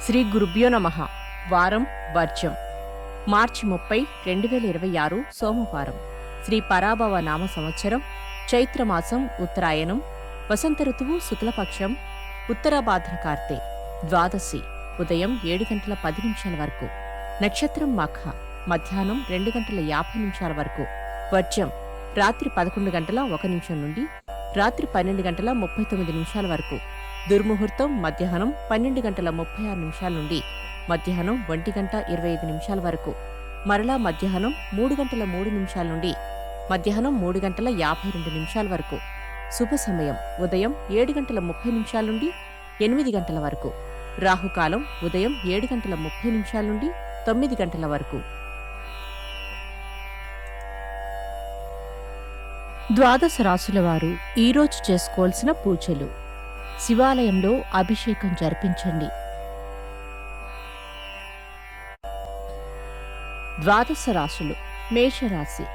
శ్రీ గురుభ్యో నమః. వారం వర్జం. మార్చి 30, 2026 సోమవారం. శ్రీ పరాభవ నామ సంవత్సరం. చైత్రమాసం ఉత్తరాయణం. వసంత ఋతువు శుక్లపక్షం. ఉత్తరాభాద్ర కార్తె. ద్వాదశి ఉదయం 7:10 వరకు. నక్షత్రం మఖ. మధ్యాహ్నం 2:50 వరకు. వర్జం రాత్రి 11:01 నుండి రాత్రి 12:39 వరకు. దుర్ముహూర్తం మధ్యాహ్నం 12:36 నుండి మధ్యాహ్నం 1:25 వరకు. మరలా మధ్యాహ్నం 3:03 నుండి మధ్యాహ్నం 3:52 వరకు. శుభ సమయం ఉదయం 7:30 నుండి 8 వరకు. రాహుకాలం ఉదయం 7:30 నుండి 9 వరకు. ద్వాదశ రాశుల వారు ఈరోజు చేసుకోవాల్సిన పూజలు. శివాలయంలో అభిషేకం జరిపించండి. ద్వాదశ రాశులు. మేషరాశి.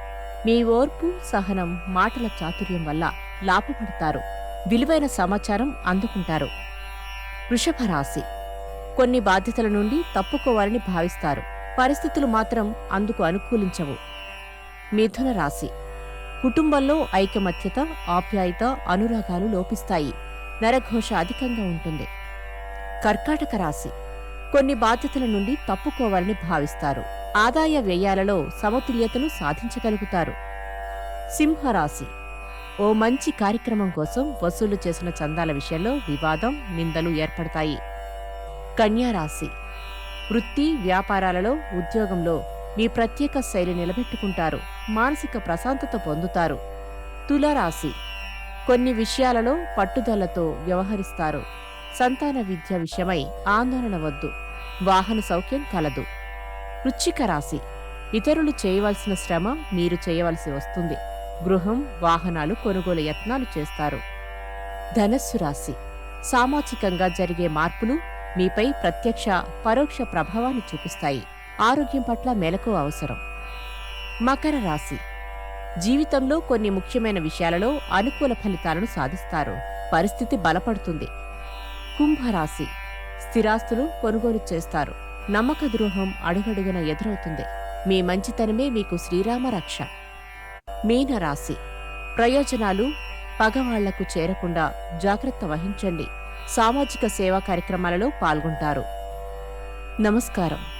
మీ ఓర్పు సహనం మాటల చాతుర్యం వల్ల లాభపడతారు. విలువైన సమాచారం అందుకుంటారు. వృషభ రాశి. కొన్ని బాధ్యతల నుండి తప్పుకోవాలని భావిస్తారు. పరిస్థితులు మాత్రం అందుకు అనుకూలించవు. మిథున రాశి. కుటుంబంలో ఐకమత్యత, ఆప్యాయత, అనురాగాలు లోపిస్తాయి. నరఘోష అధికంగా ఉంటుంది. కర్కాటక రాశి. కొన్ని బాధ్యతల నుండి తప్పుకోవాలని భావిస్తారు. ఆదాయ వ్యయాలలో సమతుల్యతను సాధించగలుగుతారు. సింహరాశి. ఓ మంచి కార్యక్రమం కోసం వసూలు చేసిన చందాల విషయంలో వివాదం, నిందలు ఏర్పడతాయి. కన్యారాశి. వృత్తి, వ్యాపారాలలో, ఉద్యోగంలో మీ ప్రత్యేక శైలి నిలబెట్టుకుంటారు. మానసిక ప్రశాంతత పొందుతారు. తులారాశి. కొన్ని విషయాలలో పట్టుదలతో వ్యవహరిస్తారు. సంతాన విద్య విషయమై ఆందోళన వద్దు. వాహన సౌఖ్యం కలదు. వృశ్చిక రాశి. ఇతరులు చేయవలసిన శ్రమ మీరు చేయవలసి వస్తుంది. గృహం, వాహనాలు కొనుగోలు యత్నాలు చేస్తారు. ధనస్సు రాశి. సామాజికంగా జరిగే మార్పులు మీపై ప్రత్యక్ష, పరోక్ష ప్రభావాన్ని చూపిస్తాయి. ఆరోగ్యం పట్ల మెలకువ అవసరం. మకర రాశి. జీవితంలో కొన్ని ముఖ్యమైన విషయాలలో అనుకూల ఫలితాలను సాధిస్తారు. పరిస్థితి బలపడుతుంది. కుంభరాశి. స్థిరాస్తులు కొనుగోలు చేస్తారు. నమ్మక ద్రోహం అడుగడుగున ఎదురవుతుంది. మీ మంచితనమే మీకు శ్రీరామ రక్ష. మీనరాశి. ప్రయోజనాలు పగవాళ్లకు చేరకుండా జాగ్రత్త వహించండి. సామాజిక సేవా కార్యక్రమాలలో పాల్గొంటారు. నమస్కారం.